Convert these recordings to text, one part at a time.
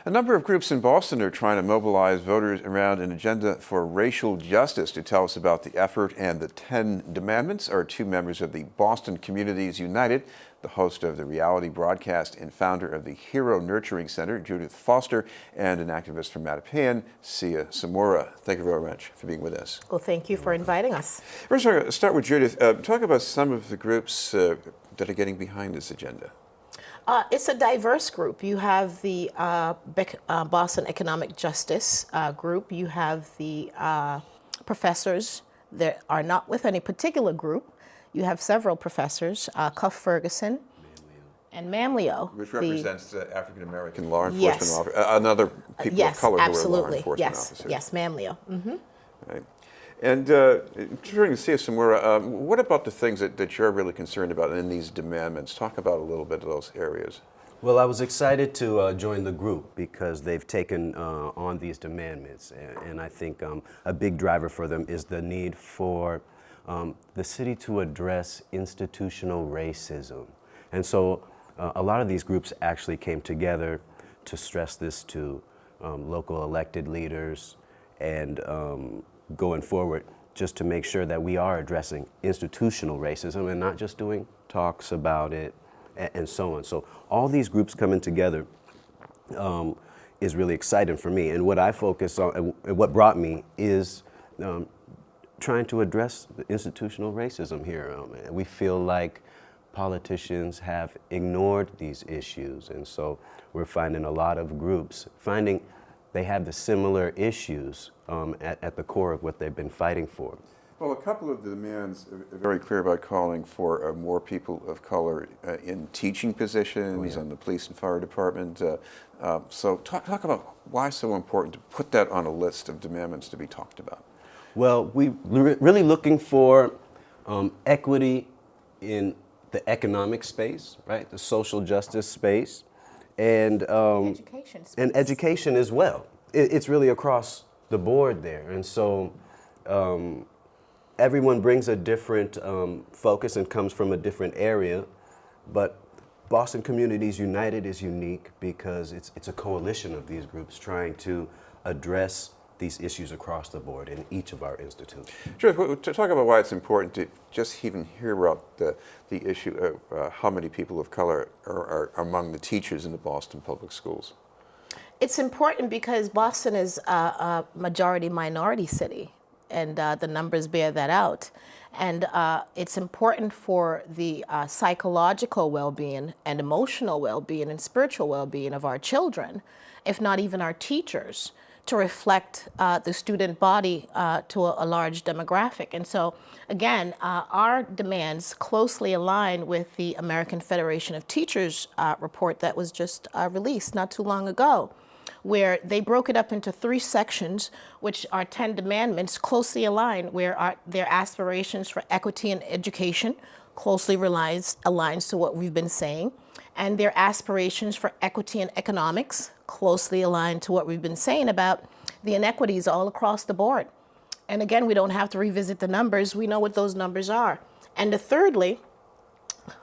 A number of groups in Boston are trying to mobilize voters around an agenda for racial justice. To tell us about the effort and the 10 Demandments are two members of the Boston Communities United, the host of the reality broadcast and founder of the Hero Nurturing Center, Judith Foster, and an activist from Mattapan, Sieh Samura. Thank you very much for being with us. Well, thank you for inviting us. First, I'm going to start with Judith. Talk about some of the groups that are getting behind this agenda. It's a diverse group. You have the Boston Economic Justice group. You have the professors that are not with any particular group. You have several professors, Cuff Ferguson and Mamleo. Which represents the African American law enforcement officer, another people of color who are law enforcement officers. Yes, Mamleo. Mm-hmm. Right. And turning to Sieh Samura, what about the things that you're really concerned about in these Demandments? Talk about a little bit of those areas. Well, I was excited to join the group because they've taken on these Demandments, and I think a big driver for them is the need for the city to address institutional racism. And so a lot of these groups actually came together to stress this to local elected leaders and going forward, just to make sure that we are addressing institutional racism and not just doing talks about it and so on. So all these groups coming together is really exciting for me. And what I focus on, and what brought me, is trying to address the institutional racism here. We feel like politicians have ignored these issues, and so we're finding a lot of groups finding they have the similar issues at the core of what they've been fighting for. Well, a couple of the demands are very clear about calling for more people of color in teaching positions on the police and fire department. So talk about why it's so important to put that on a list of demandments to be talked about. Well, we're really looking for equity in the economic space, right? The social justice space, and education as well. It's really across the board there, and so everyone brings a different focus and comes from a different area, but Boston Communities United is unique because it's a coalition of these groups trying to address these issues across the board in each of our institutions. Sure. To talk about why it's important to just even hear about the issue of how many people of color are among the teachers in the Boston public schools. It's important because Boston is a majority minority city, and the numbers bear that out. And it's important for the psychological well-being and emotional well-being and spiritual well-being of our children, if not even our teachers, to reflect the student body to a large demographic. And so, again, our demands closely align with the American Federation of Teachers report that was just released not too long ago, where they broke it up into 3 sections, which are 10 Demandments closely aligned, where their aspirations for equity in education closely aligns to what we've been saying, and their aspirations for equity in economics closely aligned to what we've been saying about the inequities all across the board. And again, we don't have to revisit the numbers. We know what those numbers are. And thirdly,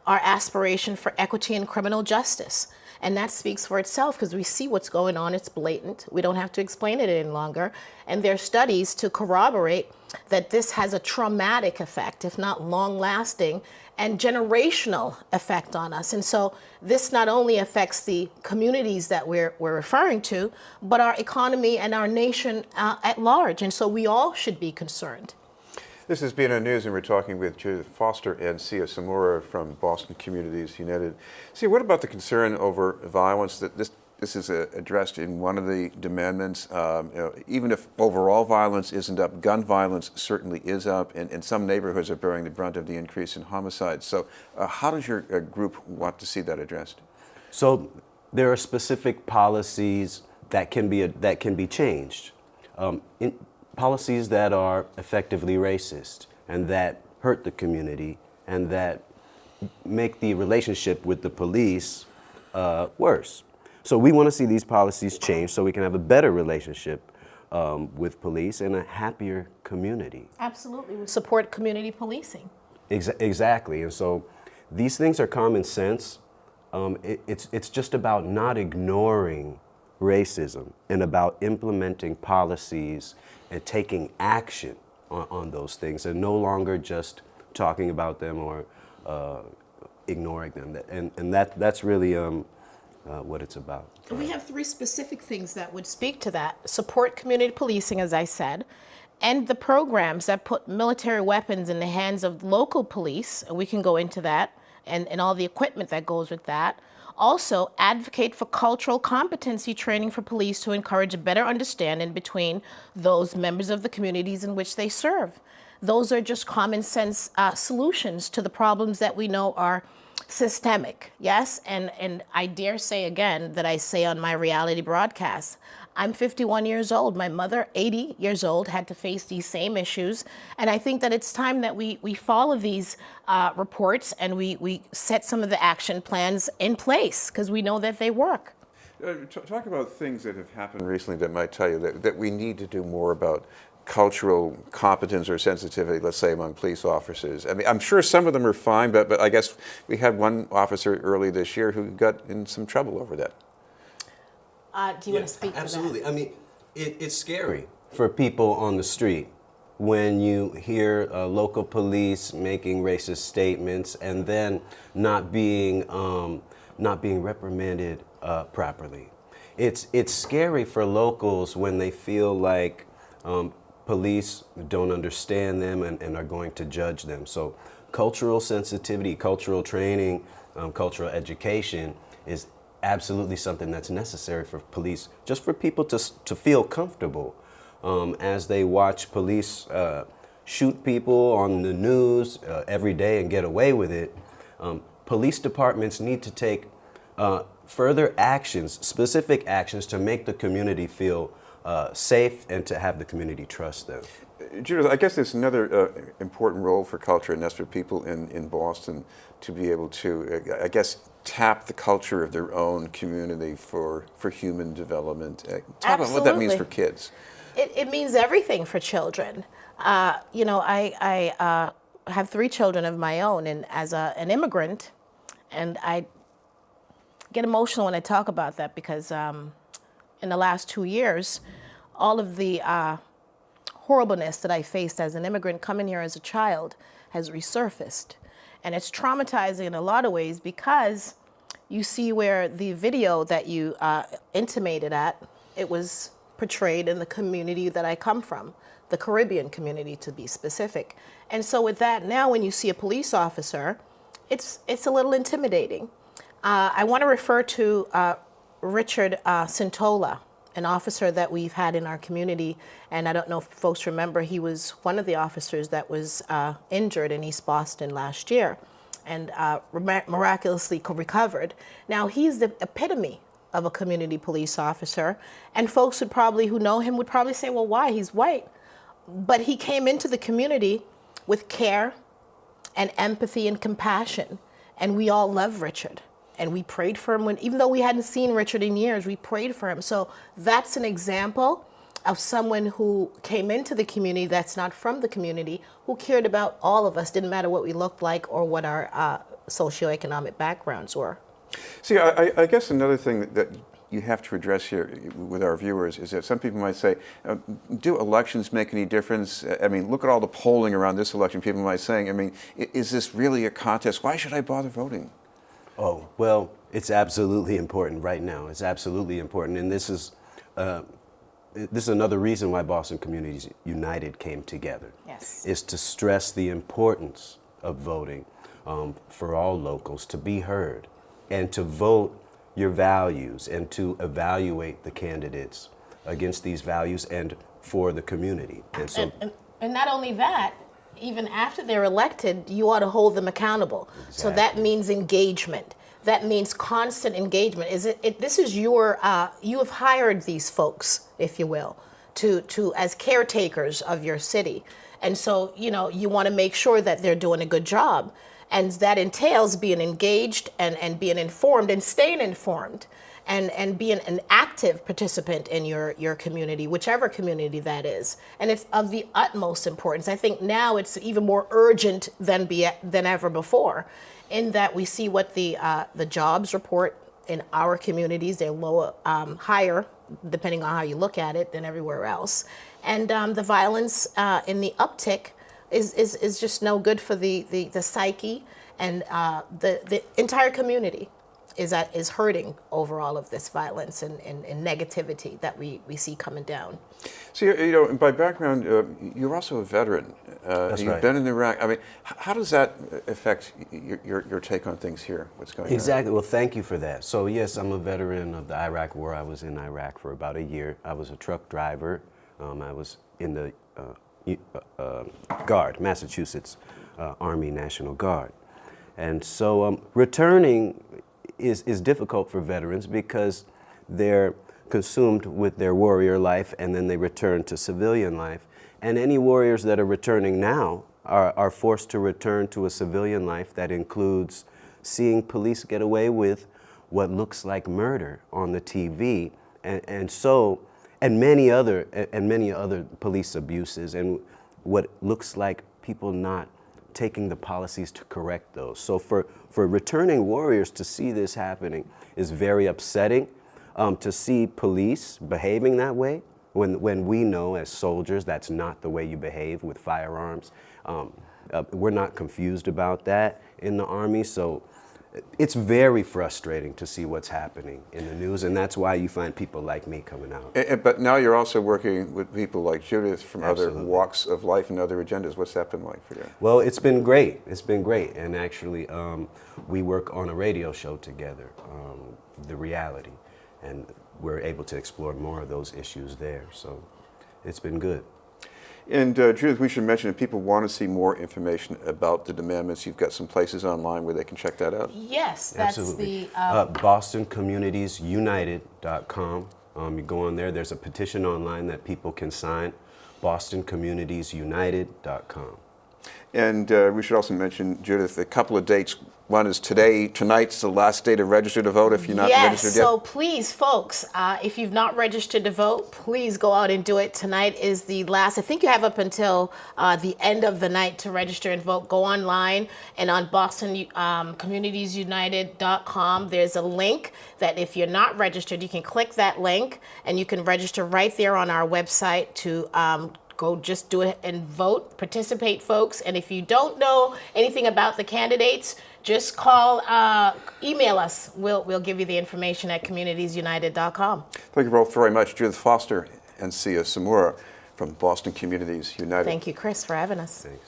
our aspiration for equity in criminal justice. And that speaks for itself because we see what's going on. It's blatant. We don't have to explain it any longer. And there are studies to corroborate that this has a traumatic effect, if not long-lasting, and generational effect on us. And so this not only affects the communities that we're referring to, but our economy and our nation at large. And so we all should be concerned. This is BNN News, and we're talking with Judith Foster and Sieh Samura from Boston Communities United. Sieh, what about the concern over violence that this is addressed in one of the Demandments? Even if overall violence isn't up, gun violence certainly is up, and some neighborhoods are bearing the brunt of the increase in homicides. So how does your group want to see that addressed? So there are specific policies that can be changed. Policies that are effectively racist and that hurt the community and that make the relationship with the police worse. So we want to see these policies change so we can have a better relationship with police and a happier community. Absolutely. We support community policing. Exactly. And so these things are common sense. It's just about not ignoring racism and about implementing policies and taking action on those things, and no longer just talking about them or ignoring them. That's really what it's about. We have 3 specific things that would speak to that. Support community policing, as I said, and the programs that put military weapons in the hands of local police, and we can go into that, and all the equipment that goes with that. Also, advocate for cultural competency training for police to encourage a better understanding between those members of the communities in which they serve. Those are just common sense solutions to the problems that we know are systemic, yes? And I dare say again that I say on my reality broadcast, I'm 51 years old. My mother, 80 years old, had to face these same issues. And I think that it's time that we follow these reports and we set some of the action plans in place because we know that they work. Talk about things that have happened recently that might tell you that we need to do more about cultural competence or sensitivity, let's say, among police officers. I mean, I'm sure some of them are fine, but I guess we had one officer early this year who got in some trouble over that. Do you want to speak to that? Absolutely. I mean, it's scary for people on the street when you hear local police making racist statements and then not being reprimanded properly. It's scary for locals when they feel like police don't understand them and are going to judge them. So cultural sensitivity, cultural training, cultural education is absolutely something that's necessary for police, just for people to feel comfortable as they watch police shoot people on the news every day and get away with it. Police departments need to take further actions, specific actions to make the community feel safe and to have the community trust them. Judith, I guess there's another important role for culture, and that's for people in Boston to be able to, I guess, tap the culture of their own community for human development. Talk about what that means for kids. It means everything for children. You know, I have 3 children of my own, and as an immigrant, and I get emotional when I talk about that because in the last 2 years, all of the horribleness that I faced as an immigrant coming here as a child has resurfaced. And it's traumatizing in a lot of ways because you see where the video that you intimated at, it was portrayed in the community that I come from, the Caribbean community to be specific. And so with that, now when you see a police officer, it's a little intimidating. I want to refer to Richard Cintola, an officer that we've had in our community, and I don't know if folks remember, he was one of the officers that was injured in East Boston last year and miraculously recovered. Now, he's the epitome of a community police officer, and folks who know him would probably say, well, why? He's white. But he came into the community with care and empathy and compassion, and we all love Richard. And we prayed for him even though we hadn't seen Richard in years, we prayed for him. So that's an example of someone who came into the community that's not from the community, who cared about all of us, didn't matter what we looked like or what our socioeconomic backgrounds were. See, I guess another thing that you have to address here with our viewers is that some people might say, do elections make any difference? I mean, look at all the polling around this election. People might be saying, I mean, is this really a contest? Why should I bother voting? Oh, well, it's absolutely important right now. It's absolutely important. And this is another reason why Boston Communities United came together. Yes. Is to stress the importance of voting for all locals to be heard and to vote your values and to evaluate the candidates against these values and for the community. And so, and not only that, even after they're elected, you ought to hold them accountable. Exactly. So that means engagement. That means constant engagement. This is your, you have hired these folks, if you will, to as caretakers of your city. And so, you know, you want to make sure that they're doing a good job. And that entails being engaged and being informed and staying informed and being an active participant in your community, whichever community that is. And it's of the utmost importance. I think now it's even more urgent than ever before, in that we see what the jobs report in our communities. They're lower, higher, depending on how you look at it, than everywhere else. And the violence in the uptick is just no good for the psyche, and the entire community is hurting over all of this violence and negativity that we see coming down. So, you know, by background, you're also a veteran. That's You've right. been in Iraq. I mean, how does that affect your take on things here? What's going on? Exactly. Well, thank you for that. So yes, I'm a veteran of the Iraq War. I was in Iraq for about a year. I was a truck driver. I was in the Guard, Massachusetts Army National Guard. And so returning is difficult for veterans because they're consumed with their warrior life and then they return to civilian life. And any warriors that are returning now are forced to return to a civilian life that includes seeing police get away with what looks like murder on the TV, and many other police abuses, and what looks like people not taking the policies to correct those. So for returning warriors to see this happening is very upsetting. To see police behaving that way when we know as soldiers that's not the way you behave with firearms. We're not confused about that in the Army, so it's very frustrating to see what's happening in the news, and that's why you find people like me coming out. But now you're also working with people like Judith from Absolutely. other walks of life and other agendas. What's that been like for you? Well, it's been great. It's been great, and actually we work on a radio show together, The Reality, and we're able to explore more of those issues there, so it's been good. And Judith, we should mention if people want to see more information about the Demandments, you've got some places online where they can check that out. Yes, that's Absolutely. the BostonCommunitiesUnited.com. You go on there, there's a petition online that people can sign, BostonCommunitiesUnited.com. And we should also mention, Judith, a couple of dates. One is today. Tonight's the last day to register to vote if you're not registered yet. So please, folks, if you've not registered to vote, please go out and do it. Tonight is the last. I think you have up until the end of the night to register and vote. Go online, and on BostonCommunitiesUnited.com, there's a link that if you're not registered, you can click that link, and you can register right there on our website to go just do it and vote, participate, folks. And if you don't know anything about the candidates, just call, email us. We'll give you the information at communitiesunited.com. Thank you both very much. Judith Foster and Sieh Samura from Boston Communities United. Thank you, Chris, for having us. Thanks.